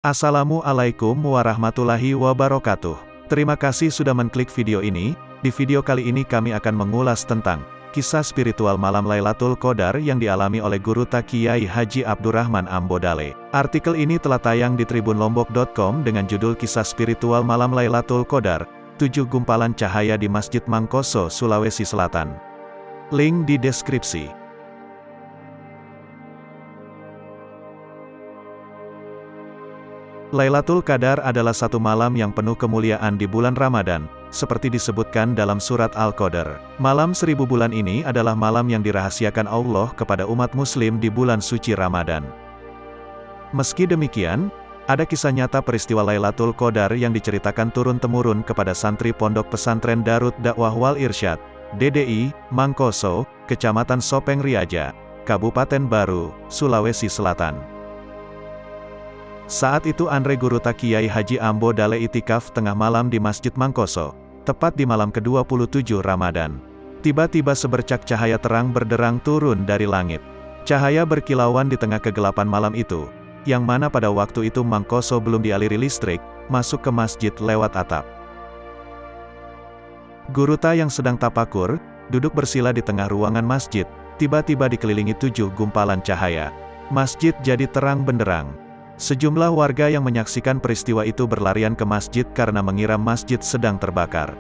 Assalamualaikum warahmatullahi wabarakatuh. Terima kasih sudah mengklik video ini. Di video kali ini kami akan mengulas tentang kisah spiritual malam Lailatul Qadar yang dialami oleh Guru Ta Kiai Haji Abdurrahman Ambodale. Artikel ini telah tayang di tribunlombok.com dengan judul Kisah Spiritual Malam Lailatul Qadar, 7 Gumpalan Cahaya di Masjid Mangkoso, Sulawesi Selatan. Link di deskripsi. Lailatul Qadar adalah satu malam yang penuh kemuliaan di bulan Ramadan, seperti disebutkan dalam surat Al-Qadar. Malam 1000 bulan ini adalah malam yang dirahasiakan Allah kepada umat muslim di bulan suci Ramadan. Meski demikian, ada kisah nyata peristiwa Lailatul Qadar yang diceritakan turun-temurun kepada santri Pondok Pesantren Darut Dakwah Wal Irsyad, DDI, Mangkoso, Kecamatan Sopeng Riaja, Kabupaten Baru, Sulawesi Selatan. Saat itu Andre Guru Ta Kiai Haji Ambodale itikaf tengah malam di Masjid Mangkoso, tepat di malam ke-27 Ramadan. Tiba-tiba sebercak cahaya terang berderang turun dari langit. Cahaya berkilauan di tengah kegelapan malam itu, yang mana pada waktu itu Mangkoso belum dialiri listrik, masuk ke masjid lewat atap. Guru Ta yang sedang tapakur, duduk bersila di tengah ruangan masjid, tiba-tiba dikelilingi 7 gumpalan cahaya. Masjid jadi terang benderang. Sejumlah warga yang menyaksikan peristiwa itu berlarian ke masjid karena mengira masjid sedang terbakar.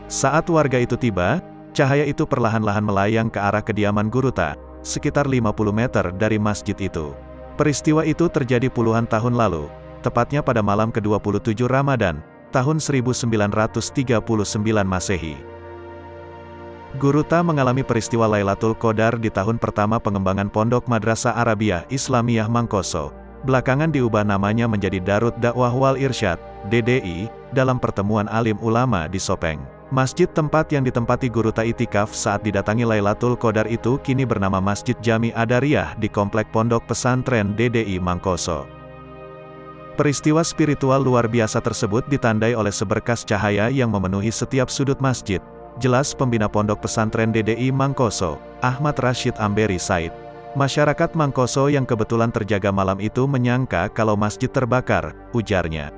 Saat warga itu tiba, cahaya itu perlahan-lahan melayang ke arah kediaman Guru Ta, sekitar 50 meter dari masjid itu. Peristiwa itu terjadi puluhan tahun lalu, tepatnya pada malam ke-27 Ramadan, tahun 1939 Masehi. Guru Ta mengalami peristiwa Lailatul Qadar di tahun pertama pengembangan Pondok Madrasah Arabiyah Islamiyah Mangkoso. Belakangan diubah namanya menjadi Darut Dakwah Wal Irsyad, DDI, dalam pertemuan alim ulama di Sopeng. Masjid tempat yang ditempati Guru Ta itikaf saat didatangi Lailatul Qadar itu kini bernama Masjid Jami Adariyah di Komplek Pondok Pesantren DDI Mangkoso. Peristiwa spiritual luar biasa tersebut ditandai oleh seberkas cahaya yang memenuhi setiap sudut masjid, jelas pembina Pondok Pesantren DDI Mangkoso, Ahmad Rashid Amberi Said. Masyarakat Mangkoso yang kebetulan terjaga malam itu menyangka kalau masjid terbakar, ujarnya.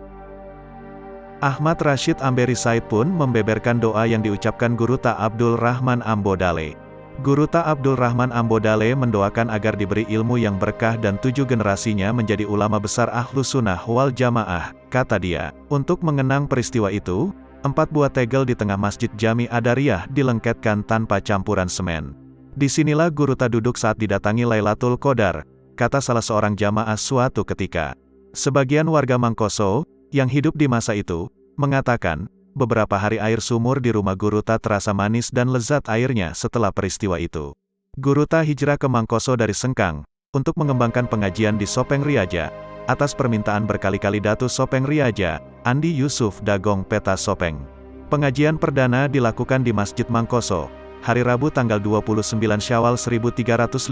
Ahmad Rashid Amberi Said pun membeberkan doa yang diucapkan Guru Ta Abdul Rahman Ambodale. Guru Ta Abdul Rahman Ambodale mendoakan agar diberi ilmu yang berkah dan 7 generasinya menjadi ulama besar Ahlus Sunnah wal Jamaah, kata dia. Untuk mengenang peristiwa itu, 4 buah tegel di tengah Masjid Jami Adariyah dilengketkan tanpa campuran semen. Disinilah Guru Ta duduk saat didatangi Lailatul Qadar, kata salah seorang jamaah suatu ketika. Sebagian warga Mangkoso, yang hidup di masa itu, mengatakan, beberapa hari air sumur di rumah Guru Ta terasa manis dan lezat airnya setelah peristiwa itu. Guru Ta hijrah ke Mangkoso dari Sengkang, untuk mengembangkan pengajian di Sopeng Riaja, atas permintaan berkali-kali Datu Sopeng Riaja, Andi Yusuf Dagong Peta Sopeng. Pengajian perdana dilakukan di Masjid Mangkoso, hari Rabu tanggal 29 Syawal 1357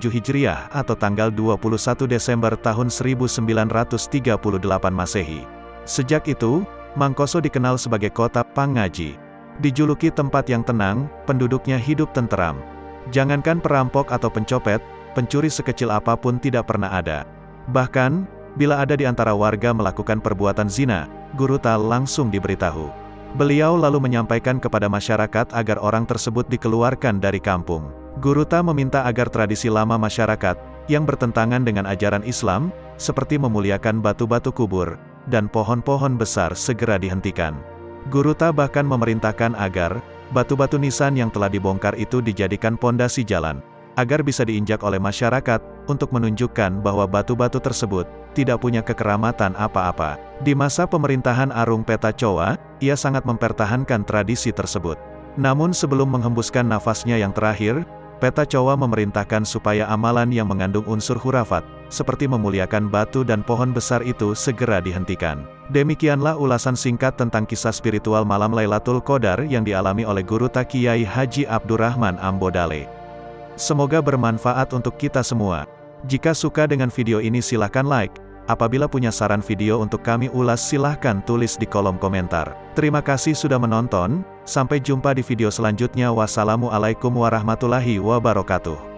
Hijriah atau tanggal 21 Desember tahun 1938 Masehi. Sejak itu, Mangkoso dikenal sebagai kota pangaji. Dijuluki tempat yang tenang, penduduknya hidup tenteram. Jangankan perampok atau pencopet, pencuri sekecil apapun tidak pernah ada. Bahkan, bila ada di antara warga melakukan perbuatan zina, Guru Ta langsung diberitahu. Beliau lalu menyampaikan kepada masyarakat agar orang tersebut dikeluarkan dari kampung. Guru Ta meminta agar tradisi lama masyarakat, yang bertentangan dengan ajaran Islam, seperti memuliakan batu-batu kubur, dan pohon-pohon besar segera dihentikan. Guru Ta bahkan memerintahkan agar, batu-batu nisan yang telah dibongkar itu dijadikan pondasi jalan, agar bisa diinjak oleh masyarakat, untuk menunjukkan bahwa batu-batu tersebut, tidak punya kekeramatan apa-apa. Di masa pemerintahan Arung Peta Chowa, ia sangat mempertahankan tradisi tersebut. Namun sebelum menghembuskan nafasnya yang terakhir, Peta Chowa memerintahkan supaya amalan yang mengandung unsur khurafat, seperti memuliakan batu dan pohon besar itu segera dihentikan. Demikianlah ulasan singkat tentang kisah spiritual malam Lailatul Qadar yang dialami oleh Guru Ta Kiai Haji Abdurrahman Ambodale. Semoga bermanfaat untuk kita semua. Jika suka dengan video ini silahkan like. Apabila punya saran video untuk kami ulas silahkan tulis di kolom komentar. Terima kasih sudah menonton, sampai jumpa di video selanjutnya. Wassalamualaikum warahmatullahi wabarakatuh.